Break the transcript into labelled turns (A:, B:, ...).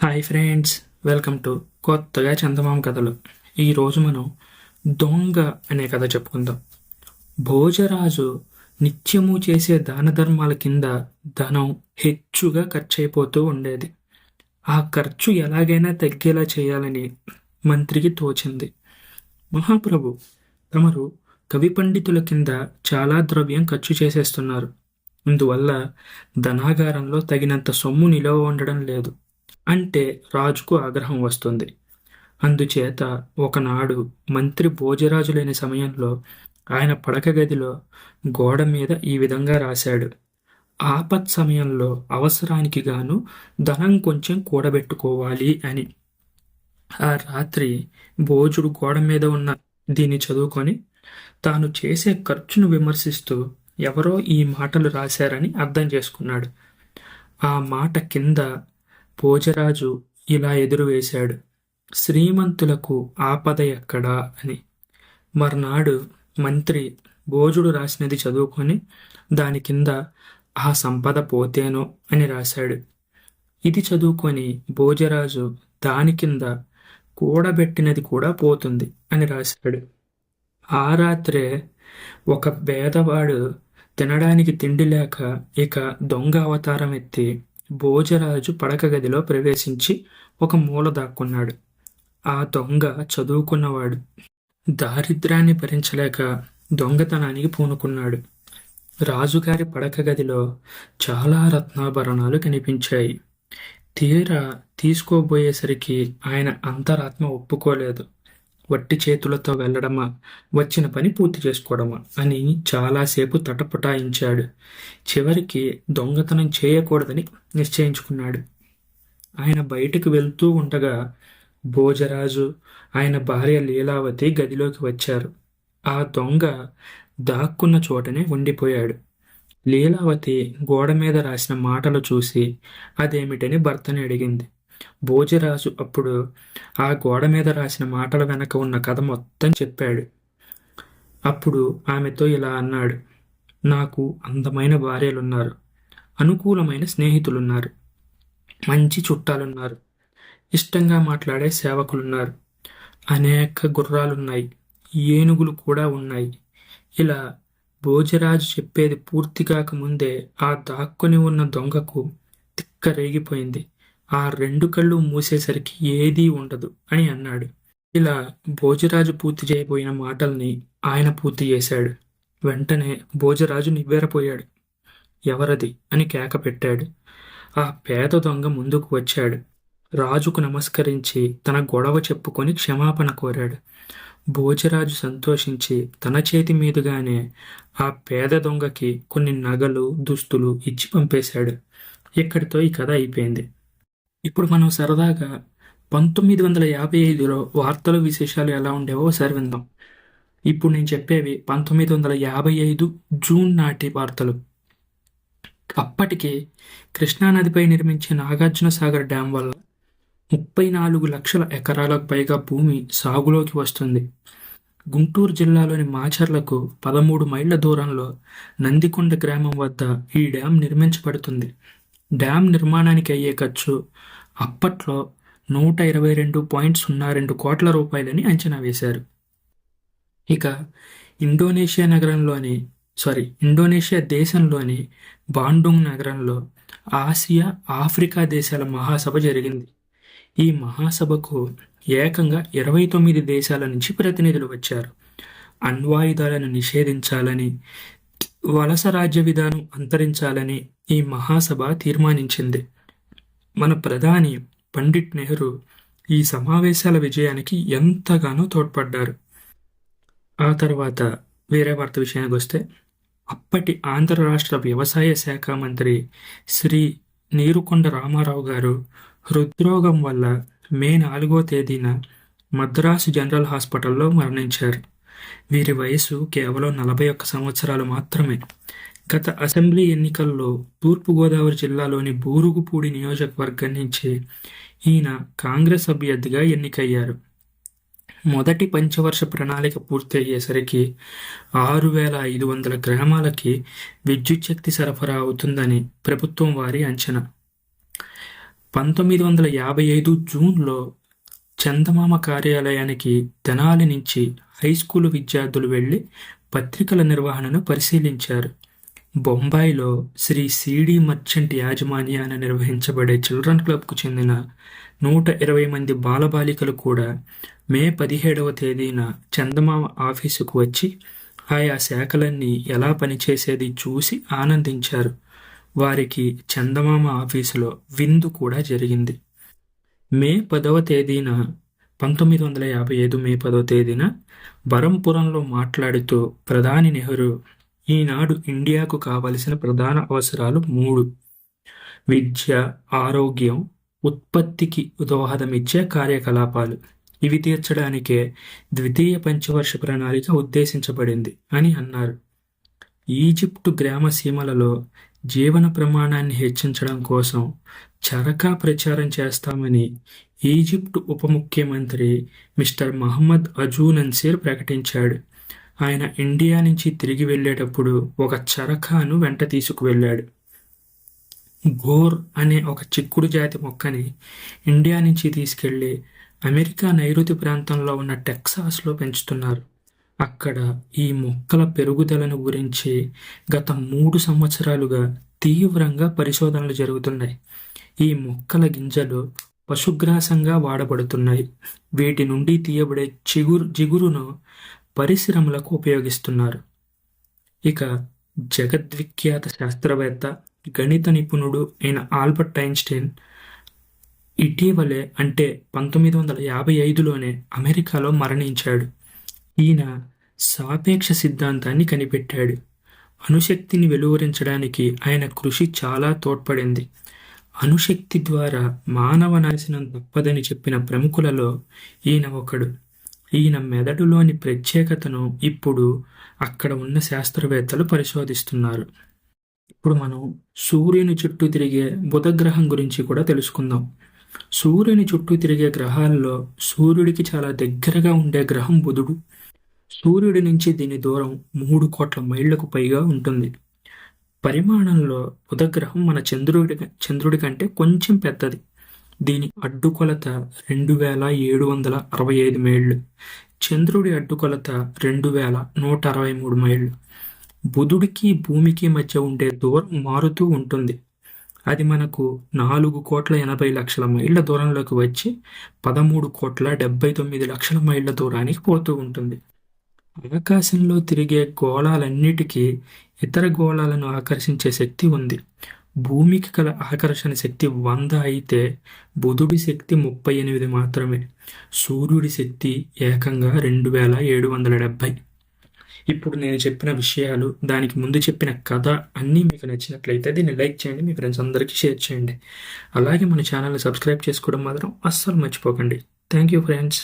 A: Hi friends, welcome to కొత్తగా చందమామ కథలు. ఈరోజు మనం దొంగ అనే కథ చెప్పుకుందాం. భోజరాజు నిత్యము చేసే దాన ధర్మాల కింద ధనం హెచ్చుగా ఖర్చు అయిపోతూ ఉండేది. ఆ ఖర్చు ఎలాగైనా తగ్గేలా చేయాలని మంత్రికి తోచింది. మహాప్రభు, తమరు కవి పండితుల కింద చాలా ద్రవ్యం ఖర్చు చేసేస్తున్నారు. అందువల్ల ధనాగారంలో తగినంత సొమ్ము నిలవ ఉండడం లేదు అంటే రాజుకు ఆగ్రహం వస్తుంది. అందుచేత ఒకనాడు మంత్రి భోజరాజు లేని సమయంలో ఆయన పడక గదిలో గోడ మీద ఈ విధంగా రాశాడు: ఆపత్ సమయంలో అవసరానికి గాను ధనం కొంచెం కూడబెట్టుకోవాలి అని. ఆ రాత్రి భోజుడు గోడ మీద ఉన్న దీన్ని చదువుకొని తాను చేసే ఖర్చును విమర్శిస్తూ ఎవరో ఈ మాటలు రాశారని అర్థం చేసుకున్నాడు. ఆ మాట కింద భోజరాజు ఇలా ఎదురువేశాడు: శ్రీమంతులకు ఆపద ఎక్కడా అని. మర్నాడు మంత్రి భోజుడు రాసినది చదువుకొని దాని కింద ఆ సంపద పోతేనో అని రాశాడు. ఇది చదువుకొని భోజరాజు దాని కింద కూడబెట్టినది కూడా పోతుంది అని రాశాడు. ఆ రాత్రే ఒక పేదవాడు తినడానికి తిండి లేక ఇక దొంగ అవతారం ఎత్తి భోజరాజు పడక గదిలో ప్రవేశించి ఒక మూల దాక్కున్నాడు. ఆ దొంగ చదువుకున్నవాడు. దారిద్ర్యాన్ని భరించలేక దొంగతనానికి పూనుకున్నాడు. రాజుగారి పడక గదిలో చాలా రత్నాభరణాలు కనిపించాయి. తీరా తీసుకోబోయేసరికి ఆయన అంతరాత్మ ఒప్పుకోలేదు. వట్టి చేతులతో వెళ్ళడమా, వచ్చిన పని పూర్తి చేసుకోవడమా అని చాలాసేపు తటపటాయించాడు. చివరికి దొంగతనం చేయకూడదని నిశ్చయించుకున్నాడు. ఆయన బయటకు వెళ్తూ ఉండగా భోజరాజు, ఆయన భార్య లీలావతి గదిలోకి వచ్చారు. ఆ దొంగ దాక్కున్న చోటనే ఉండిపోయాడు. లీలావతి గోడ మీద రాసిన మాటలు చూసి అదేమిటని భర్తని అడిగింది. భోజరాజు అప్పుడు ఆ గోడ మీద రాసిన మాటల వెనక ఉన్న కథ మొత్తం చెప్పాడు. అప్పుడు ఆమెతో ఇలా అన్నాడు: నాకు అందమైన భార్యలున్నారు, అనుకూలమైన స్నేహితులున్నారు, మంచి చుట్టాలున్నారు, ఇష్టంగా మాట్లాడే సేవకులున్నారు, అనేక గుర్రాలున్నాయి, ఏనుగులు కూడా ఉన్నాయి. ఇలా భోజరాజు చెప్పేది పూర్తి కాకముందే ఆ దాక్కుని ఉన్న దొంగకు తిక్క రేగిపోయింది. ఆ రెండు కళ్ళు మూసేసరికి ఏదీ ఉండదు అని అన్నాడు. ఇలా భోజరాజు పూర్తి చేయబోయిన మాటల్ని ఆయన పూర్తి చేశాడు. వెంటనే భోజరాజు నివ్వెరపోయాడు. ఎవరది అని కేక పెట్టాడు. ఆ పేద దొంగ ముందుకు వచ్చాడు. రాజుకు నమస్కరించి తన గొడవ చెప్పుకొని క్షమాపణ కోరాడు. భోజరాజు సంతోషించి తన చేతి మీదుగానే ఆ పేద దొంగకి కొన్ని నగలు, దుస్తులు ఇచ్చి పంపేశాడు. ఇక్కడితో ఈ కథ అయిపోయింది. ఇప్పుడు మనం సరదాగా 1955లో వార్తలు విశేషాలు ఎలా ఉండేవో ఒకసారి విందాం. ఇప్పుడు నేను చెప్పేవి 1955 జూన్ నాటి వార్తలు. అప్పటికే కృష్ణానదిపై నిర్మించే నాగార్జున సాగర్ డ్యాం వల్ల 34 లక్షల ఎకరాలకు పైగా భూమి సాగులోకి వస్తుంది. గుంటూరు జిల్లాలోని మాచర్లకు 13 మైళ్ళ దూరంలో నందికొండ గ్రామం వద్ద ఈ డ్యాం నిర్మించబడుతుంది. డ్యాం నిర్మాణానికి అయ్యే ఖర్చు అప్పట్లో 122.02 కోట్ల రూపాయలని అంచనా వేశారు. ఇక ఇండోనేషియా దేశంలోని బాండుంగ్ నగరంలో ఆసియా, ఆఫ్రికా దేశాల మహాసభ జరిగింది. ఈ మహాసభకు ఏకంగా 29 దేశాల నుంచి ప్రతినిధులు వచ్చారు. అణ్వాయుధాలను నిషేధించాలని, వలస రాజ్య విధానం అంతరించాలని ఈ మహాసభ తీర్మానించింది. మన ప్రధాని పండిట్ నెహ్రూ ఈ సమావేశాల విజయానికి ఎంతగానో తోడ్పడ్డారు. ఆ తర్వాత వేరే వార్త విషయానికి వస్తే, అప్పటి ఆంధ్ర రాష్ట్ర వ్యవసాయ శాఖ మంత్రి శ్రీ నీరుకొండ రామారావు గారు హృద్రోగం వల్ల మే 4వ తేదీన మద్రాసు జనరల్ హాస్పిటల్లో మరణించారు. వీరి వయసు కేవలం 41 సంవత్సరాలు మాత్రమే. గత అసెంబ్లీ ఎన్నికల్లో తూర్పుగోదావరి జిల్లాలోని బూరుగుపూడి నియోజకవర్గం నుంచి ఈయన కాంగ్రెస్ అభ్యర్థిగా ఎన్నికయ్యారు. మొదటి పంచవర్ష ప్రణాళిక పూర్తి అయ్యేసరికి 6500 గ్రామాలకి విద్యుత్ శక్తి సరఫరా అవుతుందని ప్రభుత్వం వారి అంచనా. 1955 జూన్లో చందమామ కార్యాలయానికి తెనాలి నుంచి హైస్కూలు విద్యార్థులు వెళ్లి పత్రికల నిర్వహణను పరిశీలించారు. బొంబాయిలో శ్రీ సిడి మర్చెంట్ యాజమాన్యాన నిర్వహించబడే చిల్డ్రన్ క్లబ్కు చెందిన 120 మంది బాలబాలికలు కూడా మే 17వ తేదీన చందమామ ఆఫీసుకు వచ్చి ఆయా శాఖలన్నీ ఎలా పనిచేసేది చూసి ఆనందించారు. వారికి చందమామ ఆఫీసులో విందు కూడా జరిగింది. మే 10వ తేదీన 1955 మే 10వ తేదీన బరంపురంలో మాట్లాడుతూ ప్రధాని నెహ్రూ ఈనాడు ఇండియాకు కావలసిన ప్రధాన అవసరాలు 3: విద్య, ఆరోగ్యం, ఉత్పత్తికి దోహదమిచ్చే కార్యకలాపాలు. ఇవి తీర్చడానికే ద్వితీయ పంచవర్ష ప్రణాళిక ఉద్దేశించబడింది అని అన్నారు. ఈజిప్టు గ్రామ సీమలలో జీవన ప్రమాణాన్ని హెచ్చించడం కోసం చరకా ప్రచారం చేస్తామని ఈజిప్టు ఉప ముఖ్యమంత్రి మిస్టర్ మహమ్మద్ అజూనన్సీర్ ప్రకటించాడు. ఆయన ఇండియా నుంచి తిరిగి వెళ్ళేటప్పుడు ఒక చరకాను వెంట తీసుకువెళ్ళాడు. ఘోర్ అనే ఒక చిక్కుడు జాతి మొక్కని ఇండియా నుంచి తీసుకెళ్లి అమెరికా నైరుతి ప్రాంతంలో ఉన్న టెక్సాస్లో పెంచుతున్నారు. అక్కడ ఈ మొక్కల పెరుగుదలను గురించి గత 3 సంవత్సరాలుగా తీవ్రంగా పరిశోధనలు జరుగుతున్నాయి. ఈ మొక్కల గింజలు పశుగ్రాసంగా వాడబడుతున్నాయి. వీటి నుండి తీయబడే జిగురును పరిశ్రమలకు ఉపయోగిస్తున్నారు. ఇక జగద్విఖ్యాత శాస్త్రవేత్త, గణిత నిపుణుడు అయిన ఆల్బర్ట్ ఐన్స్టైన్ ఇటీవలే అంటే 1955లోనే అమెరికాలో మరణించాడు. ఈయన సాపేక్ష సిద్ధాంతాన్ని కనిపెట్టాడు. అణుశక్తిని వెలువరించడానికి ఆయన కృషి చాలా తోడ్పడింది. అణుశక్తి ద్వారా మానవ నాశనం తప్పదని చెప్పిన ప్రముఖులలో ఈయన ఒకడు. ఈయన మెదడులోని ప్రత్యేకతను ఇప్పుడు అక్కడ ఉన్న శాస్త్రవేత్తలు పరిశోధిస్తున్నారు. ఇప్పుడు మనం సూర్యుని చుట్టూ తిరిగే బుధ గ్రహం గురించి కూడా తెలుసుకుందాం. సూర్యుని చుట్టూ తిరిగే గ్రహాల్లో సూర్యుడికి చాలా దగ్గరగా ఉండే గ్రహం బుధుడు. సూర్యుడి నుంచి దీని దూరం 3 కోట్ల మైళ్లకు పైగా ఉంటుంది. పరిమాణంలో బుధగ్రహం మన చంద్రుడి కంటే కొంచెం పెద్దది. దీని అడ్డుకొలత 2765 మైళ్ళు. చంద్రుడి అడ్డుకొలత 2163 మైళ్ళు. బుధుడికి భూమికి మధ్య ఉండే దూరం మారుతూ ఉంటుంది. అది మనకు 4,80,00,000 మైళ్ళ దూరంలోకి వచ్చి 13,79,00,000 మైళ్ళ దూరానికి పోతూ ఉంటుంది. ఆకాశంలో తిరిగే గోళాలన్నిటికీ ఇతర గోళాలను ఆకర్షించే శక్తి ఉంది. భూమికి గల ఆకర్షణ శక్తి 100 అయితే బుధుడి శక్తి 38 మాత్రమే. సూర్యుడి శక్తి ఏకంగా 2770. ఇప్పుడు నేను చెప్పిన విషయాలు, దానికి ముందు చెప్పిన కథ అన్నీ మీకు నచ్చినట్లయితే దీన్ని లైక్ చేయండి, మీ ఫ్రెండ్స్ అందరికీ షేర్ చేయండి. అలాగే మన ఛానల్ని సబ్స్క్రైబ్ చేసుకోవడం మాత్రం అస్సలు మర్చిపోకండి. Thank you friends.